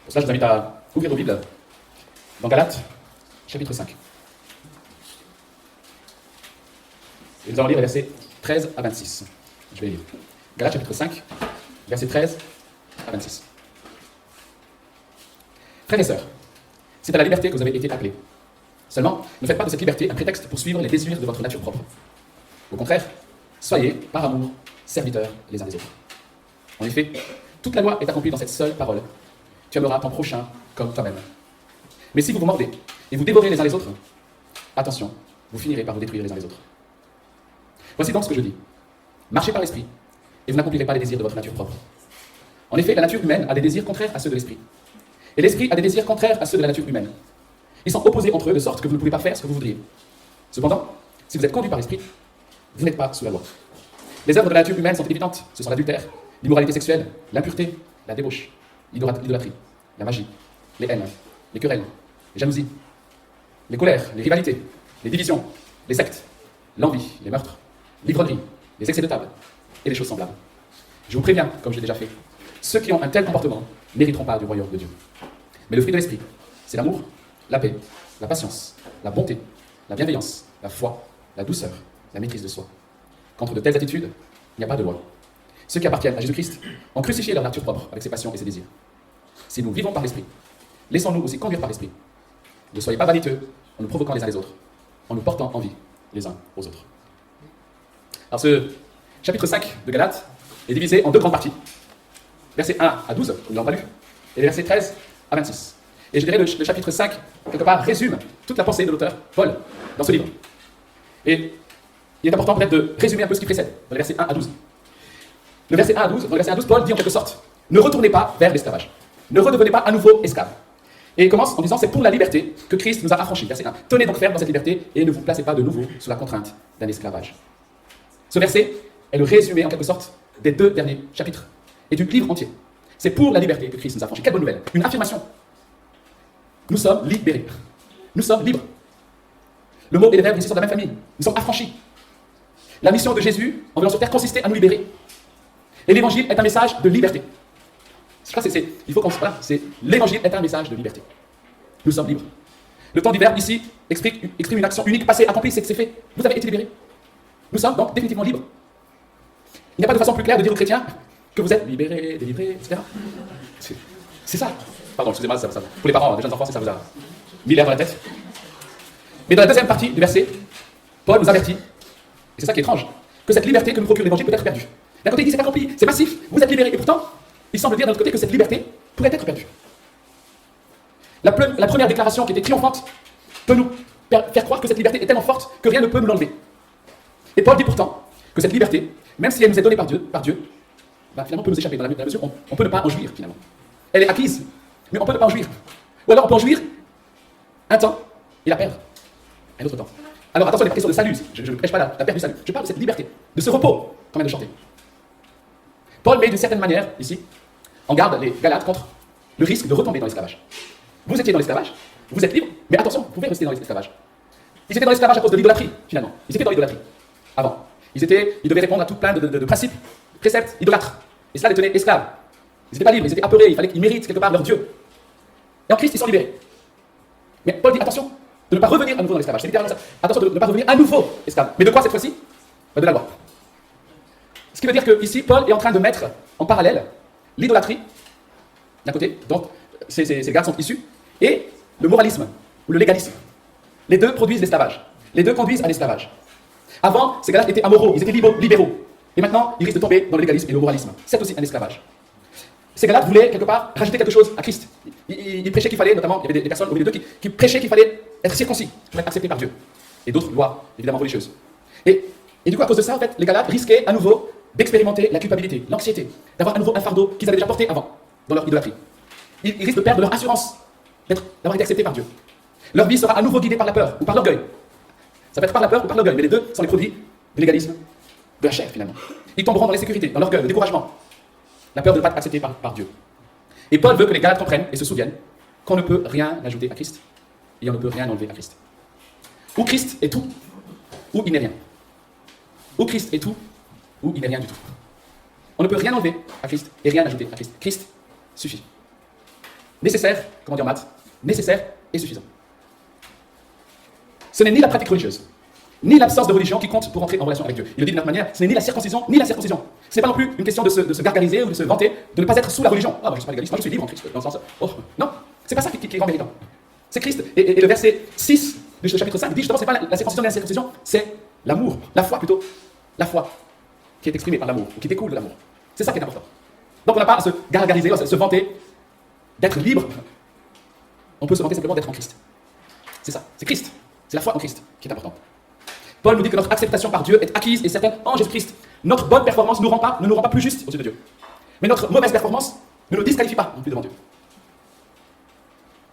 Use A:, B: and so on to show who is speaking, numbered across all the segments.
A: Pour cela, je vous invite à ouvrir vos Bibles dans Galates, chapitre 5. Et nous allons lire les versets 13 à 26. Je vais les lire. Galates, chapitre 5, versets 13 à 26. Frères et sœurs, c'est à la liberté que vous avez été appelés. Seulement, ne faites pas de cette liberté un prétexte pour suivre les désirs de votre nature propre. Au contraire, soyez, par amour, serviteurs les uns des autres. En effet, toute la loi est accomplie dans cette seule parole. Tu aimeras ton prochain comme toi-même. Mais si vous vous mordez et vous dévorez les uns les autres, attention, vous finirez par vous détruire les uns les autres. Voici donc ce que je dis. Marchez par l'esprit, et vous n'accomplirez pas les désirs de votre nature propre. En effet, la nature humaine a des désirs contraires à ceux de l'esprit. Et l'esprit a des désirs contraires à ceux de la nature humaine. Ils sont opposés entre eux de sorte que vous ne pouvez pas faire ce que vous voudriez. Cependant, si vous êtes conduit par l'esprit, vous n'êtes pas sous la loi. Les œuvres de la nature humaine sont évidentes. Ce sont l'adultère, l'immoralité sexuelle, l'impureté, la débauche, l'idolâtrie, la magie, les haines, les querelles, les jalousies, les colères, les rivalités, les divisions, les sectes, l'envie, les meurtres, l'ivrognerie, les excès de table et les choses semblables. Je vous préviens, comme je l'ai déjà fait, ceux qui ont un tel comportement n'hériteront pas du royaume de Dieu. Mais le fruit de l'esprit, c'est l'amour, la paix, la patience, la bonté, la bienveillance, la foi, la douceur, la maîtrise de soi. Contre de telles attitudes, il n'y a pas de loi. Ceux qui appartiennent à Jésus-Christ ont crucifié leur nature propre avec ses passions et ses désirs. Si nous vivons par l'esprit, laissons-nous aussi conduire par l'esprit. Ne soyez pas vaniteux en nous provoquant les uns les autres, en nous portant envie les uns aux autres. Alors ce chapitre 5 de Galates est divisé en deux grandes parties. Versets 1 à 12, nous l'avons pas lu, et les versets 13 à 26. Et je dirais le chapitre 5, quelque part, résume toute la pensée de l'auteur, Paul, dans ce livre. Et il est important peut-être de résumer un peu ce qui précède, dans les versets 1 à 12. Dans le verset 1 à 12, Paul dit en quelque sorte, ne retournez pas vers l'esclavage. Ne redevenez pas à nouveau esclaves. Et il commence en disant, c'est pour la liberté que Christ nous a affranchis. Verset 1. Tenez donc ferme dans cette liberté et ne vous placez pas de nouveau sous la contrainte d'un esclavage. Ce verset est le résumé en quelque sorte des deux derniers chapitres et du livre entier. C'est pour la liberté que Christ nous a affranchis. Quelle bonne nouvelle. Une affirmation. Nous sommes libérés. Nous sommes libres. Le mot et les verbes ici sont de la même famille. Nous sommes affranchis. La mission de Jésus en venant sur terre consistait à nous libérer. Et l'évangile est un message de liberté. Je crois que il faut qu'on se... Voilà, l'évangile est un message de liberté. Nous sommes libres. Le temps du verbe ici exprime une action unique, passée, accomplie, c'est fait. Vous avez été libérés. Nous sommes donc définitivement libres. Il n'y a pas de façon plus claire de dire aux chrétiens que vous êtes libérés, délivrés, etc. C'est ça. Pardon, excusez-moi, ça. Pour les parents, les jeunes enfants, ça vous a mis l'air dans la tête. Mais dans la deuxième partie du verset, Paul nous avertit, et c'est ça qui est étrange, que cette liberté que nous procure l'évangile peut être perdue. D'un côté, il dit c'est accompli, c'est massif, vous êtes libérés. Et pourtant, il semble dire d'un autre côté que cette liberté pourrait être perdue. La première déclaration qui était triomphante peut nous faire croire que cette liberté est tellement forte que rien ne peut nous l'enlever. Et Paul dit pourtant que cette liberté, même si elle nous est donnée par Dieu, finalement peut nous échapper dans la mesure où on peut ne pas en jouir finalement. Elle est acquise, mais on peut ne pas en jouir. Ou alors on peut en jouir un temps et la perdre un autre temps. Alors attention, il n'est pas question de salut, je ne prêche pas la perte du salut. Je parle de cette liberté, de ce repos qu'on vient de chanter. Paul met d'une certaine manière, ici, en garde les Galates contre le risque de retomber dans l'esclavage. Vous étiez dans l'esclavage, vous êtes libre, mais attention, vous pouvez rester dans l'esclavage. Ils étaient dans l'esclavage à cause de l'idolâtrie, finalement. Ils étaient dans l'idolâtrie, avant. Ils devaient répondre à tout plein de principes, préceptes idolâtres. Et cela les tenait esclaves. Ils n'étaient pas libres, ils étaient apeurés, il fallait qu'ils méritent quelque part leur Dieu. Et en Christ, ils sont libérés. Mais Paul dit attention de ne pas revenir à nouveau dans l'esclavage. C'est littéralement ça. Attention de ne pas revenir à nouveau esclave. Mais de quoi cette fois-ci? De la loi. Ce qui veut dire qu'ici, Paul est en train de mettre en parallèle l'idolâtrie, d'un côté, dont ces gardes sont issus, et le moralisme, ou le légalisme. Les deux produisent l'esclavage. Les deux conduisent à l'esclavage. Avant, ces Galates étaient amoraux, ils étaient libéraux. Et maintenant, ils risquent de tomber dans le légalisme et le moralisme. C'est aussi un esclavage. Ces Galates voulaient, quelque part, rajouter quelque chose à Christ. Ils prêchaient qu'il fallait, notamment, il y avait des personnes au milieu d'eux qui prêchaient qu'il fallait être circoncis pour être accepté par Dieu. Et d'autres lois, évidemment, religieuses. Et du coup, à cause de ça, en fait, les Galates risquaient à nouveau d'expérimenter la culpabilité, l'anxiété, d'avoir à nouveau un fardeau qu'ils avaient déjà porté avant, dans leur idolâtrie. Ils risquent de perdre leur assurance d'avoir été acceptés par Dieu. Leur vie sera à nouveau guidée par la peur ou par l'orgueil. Ça peut être par la peur ou par l'orgueil, mais les deux sont les produits du légalisme, de la chair finalement. Ils tomberont dans l'insécurité, dans l'orgueil, le découragement, la peur de ne pas être accepté par Dieu. Et Paul veut que les Galates comprennent et se souviennent qu'on ne peut rien ajouter à Christ et on ne peut rien enlever à Christ. Ou Christ est tout, ou il n'est rien. Ou Christ est tout, ou il n'est rien du tout. On ne peut rien enlever à Christ et rien ajouter à Christ. Christ suffit. nécessaire, comment dire en maths, nécessaire et suffisant. Ce n'est ni la pratique religieuse, ni l'absence de religion qui compte pour entrer en relation avec Dieu. Il le dit d'une autre manière, ce n'est ni la circoncision, ni la circoncision. Ce n'est pas non plus une question de se gargariser ou de se vanter, de ne pas être sous la religion. Ah, moi je suis pas légaliste, moi je suis libre en Christ. Dans le sens, oh, non, c'est pas ça qui rend méritant. C'est Christ. Et le verset 6 du chapitre 5 dit justement, c'est pas la circoncision ni la circoncision, c'est l'amour, la foi plutôt. La foi qui est exprimée par l'amour, qui découle de l'amour. C'est ça qui est important. Donc on n'a pas à se gargariser, à se vanter d'être libre. On peut se vanter simplement d'être en Christ. C'est ça, c'est Christ. C'est la foi en Christ qui est importante. Paul nous dit que notre acceptation par Dieu est acquise et certaine en Jésus-Christ. Notre bonne performance ne nous rend pas plus justes aux yeux de Dieu. Mais notre mauvaise performance ne nous disqualifie pas non plus devant Dieu.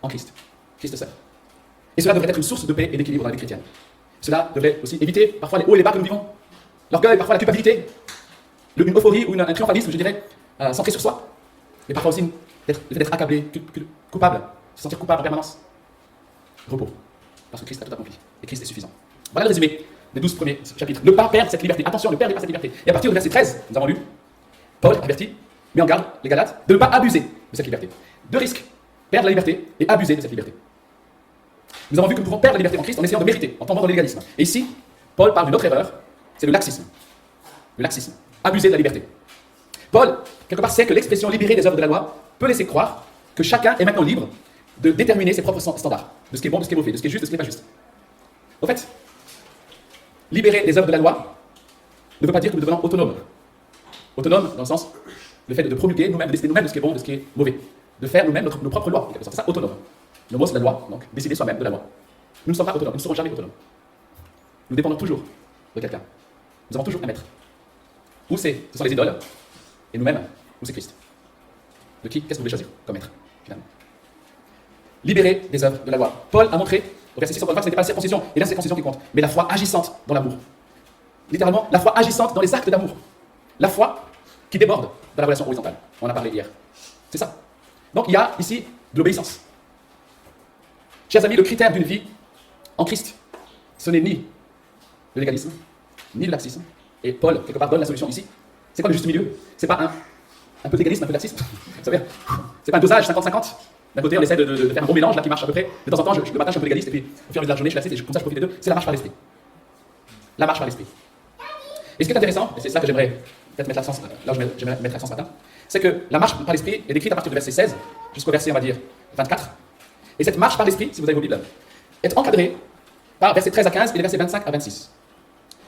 A: En Christ. Christ seul. Et cela devrait être une source de paix et d'équilibre dans la vie chrétienne. Cela devrait aussi éviter parfois les hauts et les bas que nous vivons. L'orgueil, parfois la culpabilité, une euphorie ou un triomphalisme, je dirais, centré sur soi. Mais parfois aussi le fait d'être accablé, coupable, se sentir coupable en permanence. Repos. Parce que Christ a tout accompli. Et Christ est suffisant. Voilà le résumé des 12 premiers chapitres. Ne pas perdre cette liberté. Attention, ne perdez pas cette liberté. Et à partir du verset 13, nous avons lu, Paul avertit, met en garde les Galates de ne pas abuser de cette liberté. Deux risques, perdre la liberté et abuser de cette liberté. Nous avons vu que nous pouvons perdre la liberté en Christ en essayant de mériter, en tombant dans l'égalisme. Et ici, Paul parle d'une autre erreur, c'est le laxisme. Le laxisme. Abuser de la liberté. Paul, quelque part, sait que l'expression libérée des œuvres de la loi peut laisser croire que chacun est maintenant libre de déterminer ses propres standards, de ce qui est bon, de ce qui est mauvais, de ce qui est juste, de ce qui n'est pas juste. Au fait, libérer les œuvres de la loi ne veut pas dire que nous devenons autonomes. Autonomes dans le sens, le fait de promulguer nous-mêmes, de décider nous-mêmes de ce qui est bon, de ce qui est mauvais. De faire nous-mêmes nos propres lois. C'est ça, autonome. Le mot, c'est la loi, donc décider soi-même de la loi. Nous ne sommes pas autonomes, nous ne serons jamais autonomes. Nous dépendons toujours de quelqu'un. Nous avons toujours un maître. Ou ce sont les idoles, et nous-mêmes, ou c'est Christ. De qui, qu'est-ce que vous voulez choisir comme maître, finalement? Libérer des œuvres de la loi. Paul a montré, au verset 6, que ce n'était pas la circoncision, et la circoncision qui compte, mais la foi agissante dans l'amour. Littéralement, la foi agissante dans les actes d'amour. La foi qui déborde dans la relation horizontale. On en a parlé hier. C'est ça. Donc il y a ici de l'obéissance. Chers amis, le critère d'une vie en Christ, ce n'est ni le légalisme, ni le laxisme. Et Paul, quelque part, donne la solution ici. C'est quoi le juste milieu? C'est pas un peu d'égalisme, un peu de laxisme. Vous savez, c'est pas un dosage 50-50. D'un côté, on essaie de faire un bon mélange là qui marche à peu près. De temps en temps, le matin, je suis un peu légaliste, et puis au fur et à mesure de la journée, je suis laxiste, et comme ça, je profite des deux. C'est la marche par l'esprit. La marche par l'esprit. Et ce qui est intéressant, et c'est ça que j'aimerais peut-être mettre l'accent, là où j'aimerais mettre l'accent ce matin, c'est que la marche par l'esprit est décrite à partir du verset 16 jusqu'au verset, on va dire, 24. Et cette marche par l'esprit, si vous avez vos Bibles, est encadrée par versets 13 à 15 et les versets 25 à 26.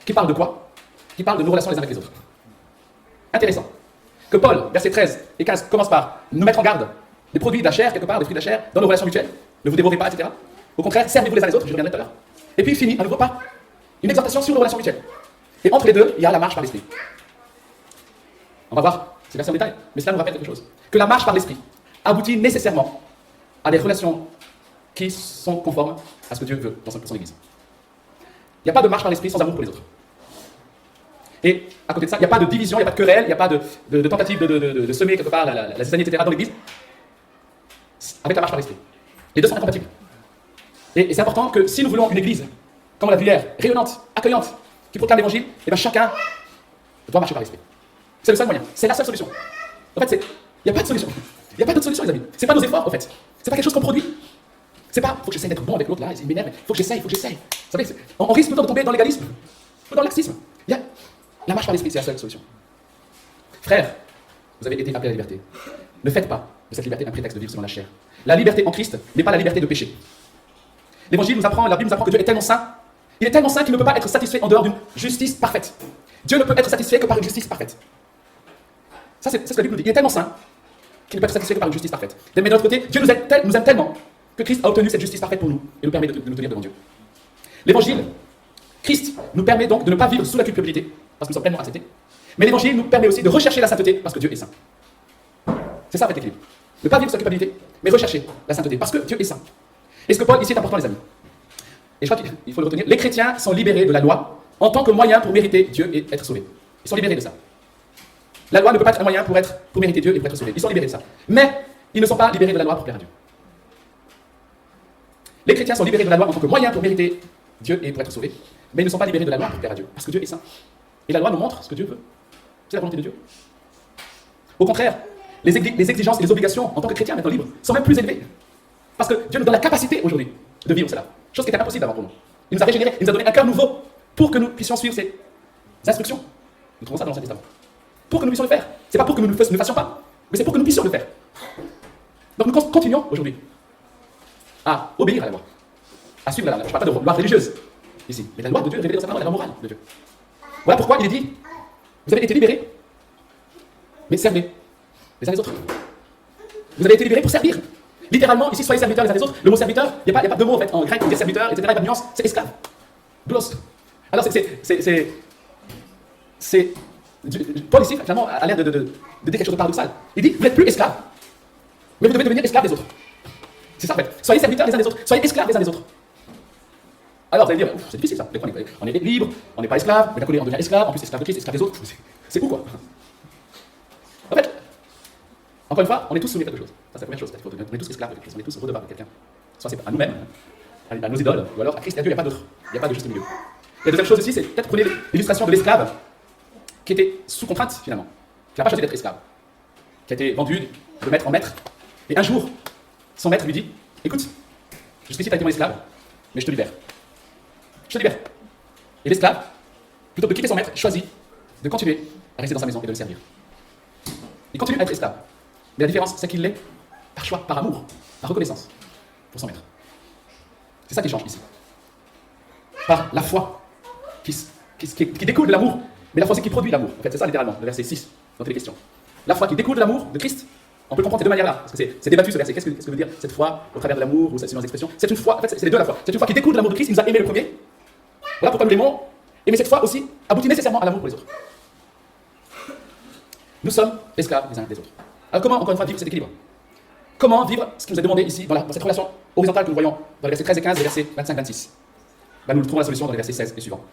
A: Qui parle de quoi? Qui parle de nos relations les uns avec les autres. Intéressant. Que Paul, versets 13 et 15, commence par nous mettre en garde des produits de la chair, quelque part, des fruits de la chair, dans nos relations mutuelles. Ne vous dévorez pas, etc. Au contraire, servez-vous les uns les autres, je reviendrai tout à l'heure. Et puis il finit à nouveau par une exhortation sur nos relations mutuelles. Et entre les deux, il y a la marche par l'esprit. On va voir ces versets en détail, mais cela nous rappelle quelque chose. Que la marche par l'esprit aboutit nécessairement à des relations qui sont conformes à ce que Dieu veut pour son Église. Il n'y a pas de marche par l'esprit sans amour pour les autres. Et à côté de ça, il n'y a pas de division, il n'y a pas de querelle, il n'y a pas de tentative de semer quelque part la zizanie, etc. dans l'Église, avec la marche par l'esprit. Les deux sont incompatibles. Et c'est important que si nous voulons une Église, comme on l'a vu hier, rayonnante, accueillante, qui proclame l'Évangile, et bien chacun doit marcher par l'esprit. C'est le seul moyen, c'est la seule solution. En fait, il n'y a pas de solution. Il n'y a pas d'autre solution, les amis. C'est pas nos efforts, en fait. C'est pas quelque chose qu'on produit. C'est pas, faut que j'essaie d'être bon avec l'autre là, il m'énerve, faut que j'essaye. Vous savez, on risque tout le temps de tomber dans l'égalisme, ou dans le laxisme. La marche par l'esprit, c'est la seule solution. Frères, vous avez été appelés à la liberté. Ne faites pas de cette liberté un prétexte de vivre selon la chair. La liberté en Christ n'est pas la liberté de pécher. L'Évangile nous apprend, la Bible nous apprend que Dieu est tellement saint. Il est tellement saint qu'il ne peut pas être satisfait en dehors d'une justice parfaite. Dieu ne peut être satisfait que par une justice parfaite. Ça, c'est ce que la Bible nous dit. Il est tellement saint qu'il ne peut être satisfait que par une justice parfaite. Mais de notre côté, Dieu nous aime tellement que Christ a obtenu cette justice parfaite pour nous et nous permet de nous tenir devant Dieu. L'Évangile, Christ nous permet donc de ne pas vivre sous la culpabilité, parce que nous sommes pleinement acceptés. Mais l'Évangile nous permet aussi de rechercher la sainteté, parce que Dieu est saint. C'est ça, en fait, l'équilibre. Ne pas vivre sous la culpabilité, mais rechercher la sainteté, parce que Dieu est saint. Et ce que Paul ici est important, les amis. Et je crois qu'il faut le retenir. Les chrétiens sont libérés de la loi en tant que moyen pour mériter Dieu et être sauvés. Ils sont libérés de ça. La loi ne peut pas être un moyen pour mériter Dieu et pour être sauvés. Ils sont libérés de ça. Mais ils ne sont pas libérés de la loi pour plaire à Dieu. Les chrétiens sont libérés de la loi en tant que moyen pour mériter Dieu et pour être sauvés. Mais ils ne sont pas libérés de la loi pour plaire à Dieu. Parce que Dieu est saint. Et la loi nous montre ce que Dieu veut. C'est la volonté de Dieu. Au contraire, les exigences et les obligations en tant que chrétien, maintenant libre, sont même plus élevées. Parce que Dieu nous donne la capacité aujourd'hui de vivre cela. Chose qui était impossible avant pour nous. Il nous a régénérés, il nous a donné un cœur nouveau pour que nous puissions suivre ses instructions. Nous trouvons ça dans l'Ancien Testament. Pour que nous puissions le faire. C'est pas pour que nous ne le fassions pas, mais c'est pour que nous puissions le faire. Donc nous continuons aujourd'hui à obéir à la loi, à suivre la loi. Je ne parle pas de loi religieuse ici, mais la loi de Dieu révélée dans sa parole, la loi morale de Dieu. Voilà pourquoi il est dit, vous avez été libérés, mais servez les uns les autres. Vous avez été libérés pour servir. Littéralement, ici, soyez serviteurs les uns des autres. Le mot serviteur, il n'y a pas de mot en fait, en grec, dire serviteur, etc. Il n'y a pas de nuance, c'est esclave. Doulos. Alors Paul ici, finalement, a l'air de dire quelque chose de paradoxal. Il dit, vous n'êtes plus esclaves, mais vous devez devenir esclaves des autres. C'est ça en fait. Soyez serviteurs les uns des autres, soyez esclaves les uns des autres. Alors vous allez dire, c'est difficile ça. On est libre, on n'est pas esclave, mais d'un côté on devient esclave, en plus esclave de Christ, esclave des autres. C'est où quoi? En fait, encore une fois, on est tous soumis à quelque chose. Ça c'est la première chose. On est tous esclaves de quelque chose, on est tous redevables de quelqu'un. Soit c'est à nous-mêmes, à nos idoles, ou alors à Christ et à Dieu, il n'y a pas d'autre. Il n'y a pas de juste milieu. Et la deuxième chose aussi, c'est peut-être prenez l'illustration de l'esclave qui était sous contrainte finalement, qui n'a pas choisi d'être esclave, qui a été vendu de maître en maître, et un jour, son maître lui dit, écoute, jusqu'ici tu as été mon esclave, mais je te libère. Je te libère. Et l'esclave, plutôt que de quitter son maître, choisit de continuer à rester dans sa maison et de le servir. Il continue à être esclave. Mais la différence, c'est qu'il l'est par choix, par amour, par reconnaissance pour son maître. C'est ça qui change ici. Par la foi qui découle de l'amour, mais la foi c'est qui produit l'amour. En fait, c'est ça littéralement, le verset 6 dans les questions. La foi qui découle de l'amour de Christ, on peut le comprendre de ces deux manières-là, parce que c'est débattu ce verset. Qu'est-ce que veut dire cette foi au travers de l'amour, ou c'est une expression? C'est une foi, en fait, c'est les deux à la fois. C'est une foi qui découle de l'amour de Christ, il nous a aimé le premier. Voilà pourquoi nous l'aimons. Et mais cette foi aussi aboutit nécessairement à l'amour pour les autres. Nous sommes esclaves les uns des autres. Alors comment, encore une fois, vivre cet équilibre? Comment vivre ce qui nous est demandé ici, dans cette relation horizontale que nous voyons dans les versets 13 et 15 et les versets 25-26? Nous trouvons la solution dans les versets 16 et suivants.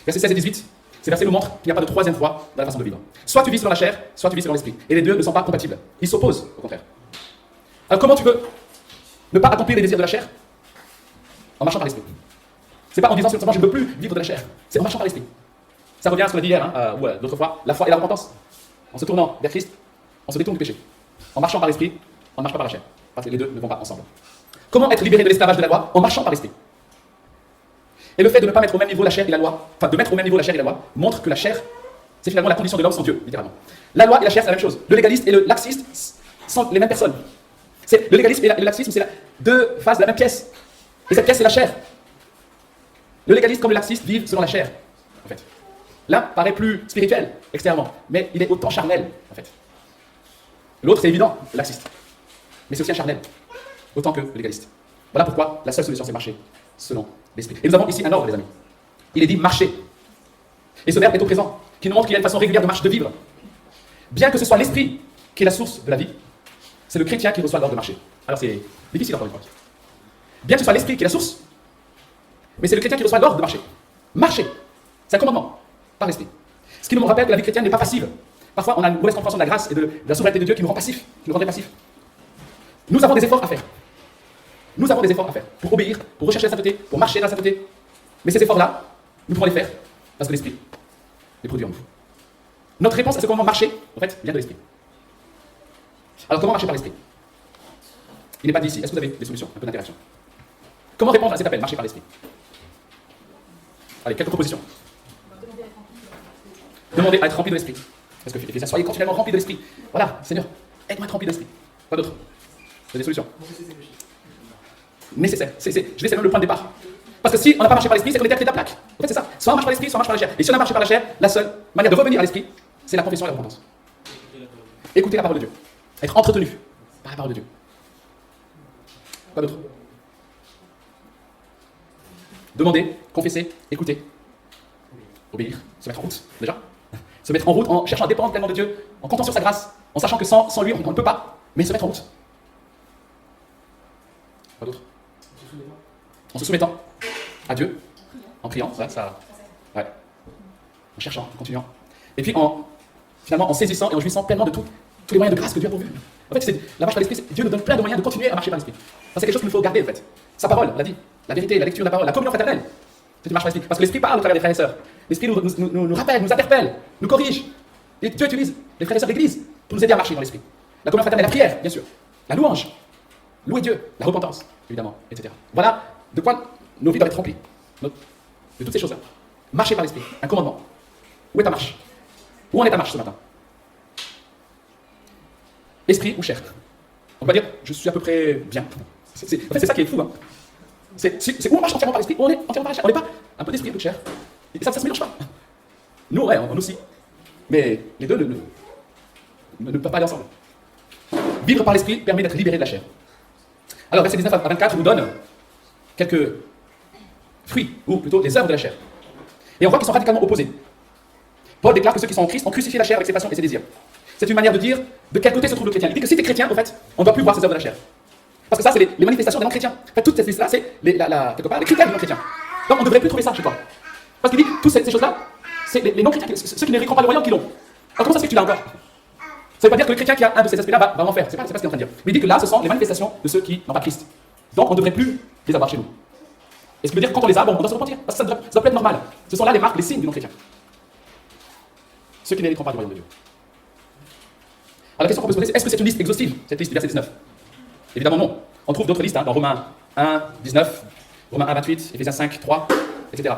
A: Versets 16 et 18, ces versets nous montrent qu'il n'y a pas de troisième foi dans la façon de vivre. Soit tu vis selon la chair, soit tu vis selon l'esprit. Et les deux ne sont pas compatibles. Ils s'opposent, au contraire. Alors comment tu veux ne pas accomplir les désirs de la chair? En marchant par l'esprit. C'est pas en disant simplement je ne veux plus vivre de la chair. C'est en marchant par l'esprit. Ça revient à ce qu'on a dit hier, ou l'autre fois, la foi et la repentance. En se tournant vers Christ, on se détourne du péché. En marchant par l'esprit, on ne marche pas par la chair. Parce que les deux ne vont pas ensemble. Comment être libéré de l'esclavage de la loi? En marchant par l'esprit. Et le fait de ne pas mettre au même niveau la chair et la loi, enfin de mettre au même niveau la chair et la loi, montre que la chair, c'est finalement la condition de l'homme sans Dieu, littéralement. La loi et la chair, c'est la même chose. Le légaliste et le laxiste sont les mêmes personnes. Le légalisme et le laxisme, c'est deux faces de la même pièce. Et cette pièce, c'est la chair. Le légaliste comme le laxiste vivent selon la chair, en fait. L'un paraît plus spirituel, extérieurement, mais il est autant charnel, en fait. L'autre, c'est évident, le laxiste. Mais c'est aussi un charnel, autant que le légaliste. Voilà pourquoi la seule solution, c'est marcher selon l'esprit. Et nous avons ici un ordre, les amis. Il est dit marcher. Et ce verbe est au présent, qui nous montre qu'il y a une façon régulière de marcher, de vivre. Bien que ce soit l'esprit qui est la source de la vie, c'est le chrétien qui reçoit l'ordre de marcher. Alors c'est difficile encore une fois. Bien que ce soit l'esprit qui est la source, mais c'est le chrétien qui reçoit l'ordre de marcher. Marcher, c'est un commandement par l'esprit. Ce qui nous rappelle que la vie chrétienne n'est pas passive. Parfois, on a une mauvaise compréhension de la grâce et de la souveraineté de Dieu qui nous rend passifs, qui nous rendrait passifs. Nous avons des efforts à faire. Nous avons des efforts à faire pour obéir, pour rechercher la sainteté, pour marcher dans la sainteté. Mais ces efforts-là, nous pouvons les faire parce que l'esprit les produit en nous. Notre réponse à ce comment marcher, en fait, vient de l'esprit. Alors, comment marcher par l'esprit? Il n'est pas dit ici. Est-ce que vous avez des solutions? Un peu d'interaction. Comment répondre à cet appel, marcher par l'esprit? Allez, quelques propositions. Demandez à être rempli de l'esprit. Parce que Éphésiens, soyez continuellement remplis de l'esprit. Voilà, Seigneur, aide-moi à être rempli de l'esprit. Quoi d'autre? Vous avez des solutions? Nécessaire. Je dis c'est même le point de départ. Parce que si on n'a pas marché par l'esprit, c'est qu'on était à côté de la plaque. En fait, c'est ça. Soit on marche par l'esprit, soit on marche par la chair. Et si on a marché par la chair, la seule manière de revenir à l'esprit, c'est la confession et la repentance. Écouter la parole de Dieu. Être entretenu par la parole de Dieu. Quoi d'autre? Demander, confesser, écouter. Obéir, se mettre en route, déjà. Se mettre en route en cherchant à dépendre tellement de Dieu, en comptant sur sa grâce, en sachant que sans lui, on ne peut pas, mais se mettre en route. Quoi d'autre? En se soumettant à Dieu, en priant, ouais. En cherchant, en continuant. Et puis finalement en saisissant et en jouissant pleinement de tous les moyens de grâce que Dieu a pourvus. En fait, la marche par l'esprit, Dieu nous donne plein de moyens de continuer à marcher par l'esprit. C'est quelque chose qu'il nous faut garder en fait. Sa parole, on l'a dit, la vérité, la lecture de la parole, la communion fraternelle. C'est une marche par l'esprit. Parce que l'esprit parle au travers des frères et sœurs. L'esprit nous rappelle, nous interpelle, nous corrige. Et Dieu utilise les frères et sœurs de l'église pour nous aider à marcher dans l'esprit. La communion fraternelle, la prière, bien sûr. La louange. Louer Dieu. La repentance, évidemment, etc. Voilà de quoi nos vies doivent être remplies. De toutes ces choses-là. Marcher par l'esprit. Un commandement. Où est ta marche? Où en est ta marche ce matin? Esprit ou chair? On va dire, je suis à peu près bien. En fait, c'est ça qui est fou. Hein. C'est où on marche entièrement par l'esprit, ou on est entièrement par la chair. On n'est pas un peu d'esprit, un peu de chair. Et ça se mélange pas. Nous, ouais, on aussi. Mais les deux ne peuvent pas aller ensemble. Vivre par l'esprit permet d'être libéré de la chair. Alors, verset 19 à 24 nous donne quelques fruits, ou plutôt les œuvres de la chair. Et on voit qu'ils sont radicalement opposés. Paul déclare que ceux qui sont en Christ ont crucifié la chair avec ses passions et ses désirs. C'est une manière de dire de quel côté se trouve le chrétien. Il dit que si tu es chrétien, en fait, on ne doit plus voir ces œuvres de la chair. Parce que ça, c'est les manifestations des non-chrétiens. En fait, toute cette liste-là, c'est quelque part les critères des non-chrétiens. Donc, on ne devrait plus trouver ça chez toi. Parce qu'il dit que toutes ces choses-là, c'est les non-chrétiens, ceux qui n'hériteront pas le royaume qui l'ont. Alors, comment ça se fait que tu l'as encore? Ça ne veut pas dire que le chrétien qui a un de ces aspects-là va en faire. C'est pas ce qu'il est en train de dire. Mais il dit que là, ce sont les manifestations de ceux qui n'ont pas Christ. Donc, on ne devrait plus les avoir chez nous. Et ce qui veut dire que quand on les a, bon, on doit se repentir. Parce que ça doit plus être normal. Ce sont là les marques, les signes du non-chrétien. Ceux qui n'hériteront pas du royaume de Dieu. Alors la question qu'on peut se poser, c'est est-ce que c'est une liste exhaustive, cette liste du verset 19? Évidemment non. On trouve d'autres listes dans Romains 1, 19, Romains 1, 28, Éphésiens 5, 3, etc.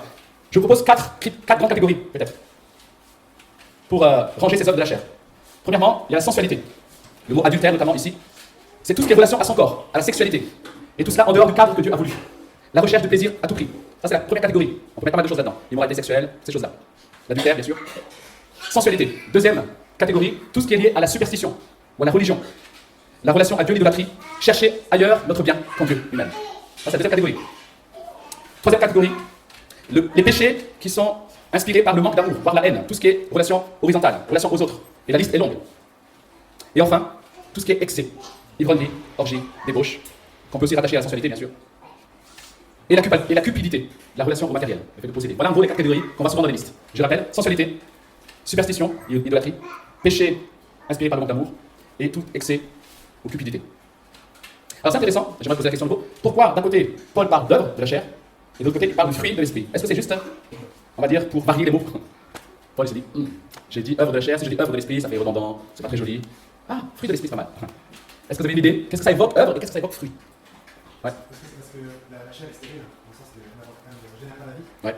A: Je vous propose quatre grandes catégories, peut-être, pour ranger ces œuvres de la chair. Premièrement, il y a la sensualité. Le mot adultère, notamment ici, c'est tout ce qui est relation à son corps, à la sexualité. Et tout cela en dehors du cadre que Dieu a voulu. La recherche de plaisir à tout prix. Ça, c'est la première catégorie. On peut mettre pas mal de choses là-dedans. L'immoralité sexuelle, ces choses-là. L'adultère, bien sûr. Sensualité. Deuxième catégorie, tout ce qui est lié à la superstition ou à la religion. La relation à Dieu, l'idolâtrie. Chercher ailleurs notre bien qu'en Dieu lui-même. Ça, c'est la deuxième catégorie. Troisième catégorie, les péchés qui sont inspirés par le manque d'amour, par la haine. Tout ce qui est relation horizontale, relation aux autres. Et la liste est longue. Et enfin, tout ce qui est excès. Ivrognerie, orgie, débauche. Qu'on peut aussi rattacher à la sensualité, bien sûr. Et la cupidité, la relation au matériel, le fait de posséder. Voilà en gros les quatre catégories qu'on va souvent dans les listes. Je rappelle, sensualité, superstition, idolâtrie, péché inspiré par le manque d'amour, et tout excès ou cupidité. Alors c'est intéressant, j'aimerais poser la question de nouveau. Pourquoi d'un côté, Paul parle d'œuvre de la chair, et de l'autre côté, il parle du fruit de l'esprit? Est-ce que c'est juste, on va dire, pour varier les mots? Paul s'est dit, j'ai dit œuvre de la chair, si je dis œuvre de l'esprit, ça fait redondant, c'est pas très joli. Ah, fruit de l'esprit, c'est pas mal. Est-ce que vous avez une idée? Qu'est-ce que ça évoque œuvre et qu'est-ce que ça évoque fruit? Ouais.
B: Parce que la chair est stérile, dans le sens qu'elle ne génère pas la vie.
A: Ouais.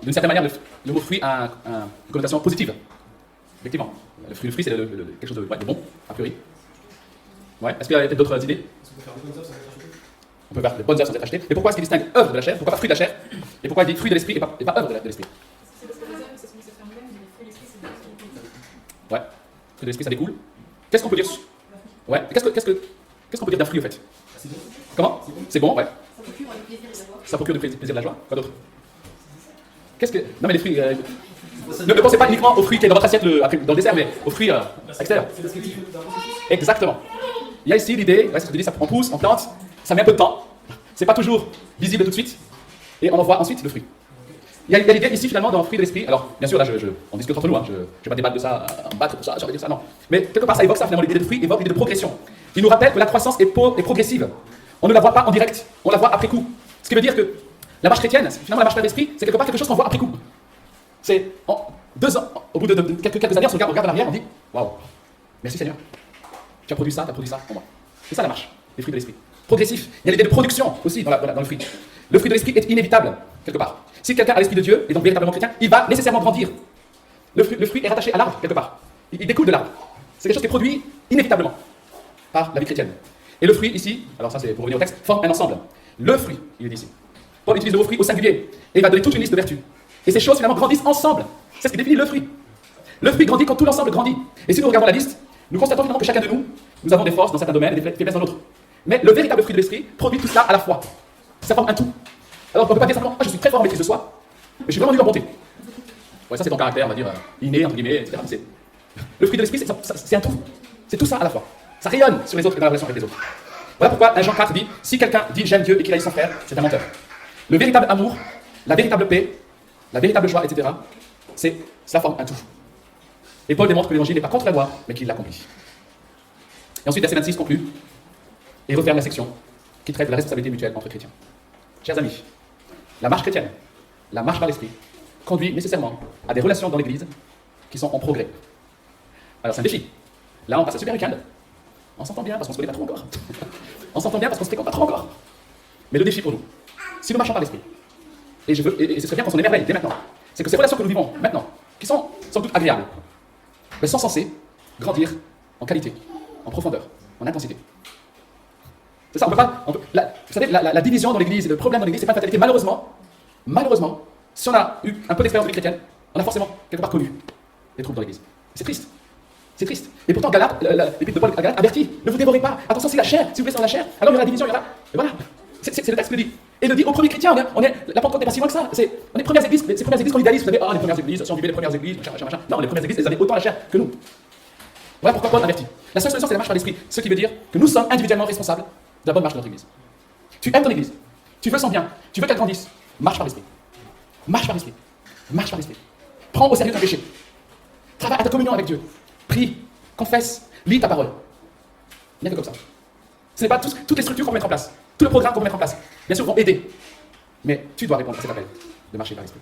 A: D'une certaine manière, le mot fruit a une connotation positive. Effectivement. Le fruit c'est quelque chose de bon, a priori. Ouais. Est-ce qu'il y a peut-être d'autres idées? On peut faire des bonnes œuvres sans être achetées. Mais pourquoi est-ce qu'il distingue œuvre de la chair? Pourquoi pas fruit de la chair? Et pourquoi il dit fruit de l'esprit et pas œuvre de l'esprit?
C: C'est parce que les œuvres, c'est celui qui se ferme même, mais les fruits de l'esprit, c'est celui qui découle.
A: Ouais. Fruit de l'esprit, ça découle. Qu'est-ce qu'on peut dire? Ouais. Qu'est-ce qu'on peut dire d'un fruit, au fait? Comment? C'est bon, ouais.
C: Ça procure du plaisir et de la joie.
A: Ça procure du plaisir et de la joie. Quoi d'autre? Qu'est-ce que... Non mais les fruits... Ne pensez pas uniquement aux fruits qui est dans votre assiette dans le dessert, mais aux fruits extérieurs. Exactement. Il y a ici l'idée, c'est ce que je dis, on pousse, on plante, ça met un peu de temps, c'est pas toujours visible tout de suite, et on en voit ensuite le fruit. Il y a l'idée ici finalement dans le fruit de l'esprit, alors bien sûr là on discute entre nous, je ne vais pas débattre de ça, en battre pour ça, j'aurais dit ça, non. Mais quelque part ça évoque ça finalement, l'idée de fruit évoque l'idée de progression. Il nous rappelle que la croissance est progressive. On ne la voit pas en direct, on la voit après coup. Ce qui veut dire que la marche chrétienne, finalement la marche par l'esprit, c'est quelque part quelque chose qu'on voit après coup. C'est en 2 ans, au bout de quelques années, on regarde en arrière, on dit waouh, merci Seigneur. Tu as produit ça pour moi. C'est ça la marche, les fruits de l'esprit. Progressif. Il y a l'idée de production aussi dans le fruit. Le fruit de l'esprit est inévitable, quelque part. Si quelqu'un a l'esprit de Dieu, et donc véritablement chrétien, il va nécessairement grandir. Le fruit est rattaché à l'arbre, quelque part. Il découle de l'arbre. C'est quelque chose qui est produit inévitablement par la vie chrétienne. Et le fruit ici, alors ça c'est pour revenir au texte, forme un ensemble. Le fruit, il est dit ici. Paul utilise le mot fruit au singulier, et il va donner toute une liste de vertus. Et ces choses finalement grandissent ensemble. C'est ce qui définit le fruit. Le fruit grandit quand tout l'ensemble grandit. Et si nous regardons la liste, nous constatons finalement que chacun de nous avons des forces dans certains domaines et des faiblesses dans d'autres. Mais le véritable fruit de l'esprit produit tout cela à la fois. Ça forme un tout. Alors on ne peut pas dire simplement, je suis très fort en maîtrise de soi, mais je suis vraiment nul en bonté. Ouais, ça c'est ton caractère, on va dire, inné, entre guillemets, etc. Le fruit de l'esprit, c'est un tout. C'est tout ça à la fois. Ça rayonne sur les autres et dans la relation avec les autres. Voilà pourquoi 1 Jean 4 dit, si quelqu'un dit j'aime Dieu et qu'il haït son frère, c'est un menteur. Le véritable amour, la véritable paix, la véritable joie, etc., ça forme un tout. Et Paul démontre que l'évangile n'est pas contre la loi, mais qu'il l'accomplit. Et ensuite, verset 26 conclut et referme la section qui traite de la responsabilité mutuelle entre chrétiens. Chers amis, la marche chrétienne, la marche par l'esprit, conduit nécessairement à des relations dans l'Église qui sont en progrès. Alors c'est un défi. Là, on passe un super week-end. On s'entend bien parce qu'on se connaît pas trop encore. On s'entend bien parce qu'on se fréquente pas trop encore. Mais le défi pour nous, si nous marchons par l'esprit, et ce serait bien qu'on s'en émerveille dès maintenant, c'est que ces relations que nous vivons maintenant, qui sont sans doute agréables, mais sont censées grandir en qualité, en profondeur, en intensité. C'est ça, vous savez, la division dans l'église et le problème dans l'église, c'est pas une fatalité. Malheureusement, si on a eu un peu d'expérience de vie chrétienne, on a forcément quelque part connu les troubles dans l'église. C'est triste. C'est triste. Et pourtant, l'épître de Paul à Galate avertit, ne vous dévorez pas. Attention, c'est la chair. Si vous plaît, sur la chair, alors il y aura la division, il y aura. Et voilà. C'est le texte qui le dit. Et il le dit aux premiers chrétiens. La Pentecôte n'est pas si loin que ça. On est premières églises, ces premières églises qu'on idéalise. Vous savez, les premières églises, si on vivait les premières églises, machin. Non, les premières églises, elles avaient autant la chair que nous. Voilà pourquoi Paul avertit. La seule solution, c'est la marche par l'esprit. Ce qui veut dire que nous sommes individuellement responsables de la bonne marche de notre église. Tu aimes ton église. Tu veux son bien. Tu veux qu'elle grandisse. Marche par l'esprit. Marche par l'esprit. Marche par l'esprit. Prends au sérieux ton péché. Travaille à ta communion avec Dieu. Prie, confesse, lis ta parole. Il n'y a que comme ça. Ce n'est pas toutes les structures qu'on va mettre en place, tout le programme qu'on va mettre en place. Bien sûr, vont aider. Mais tu dois répondre à cet appel de marcher par l'esprit.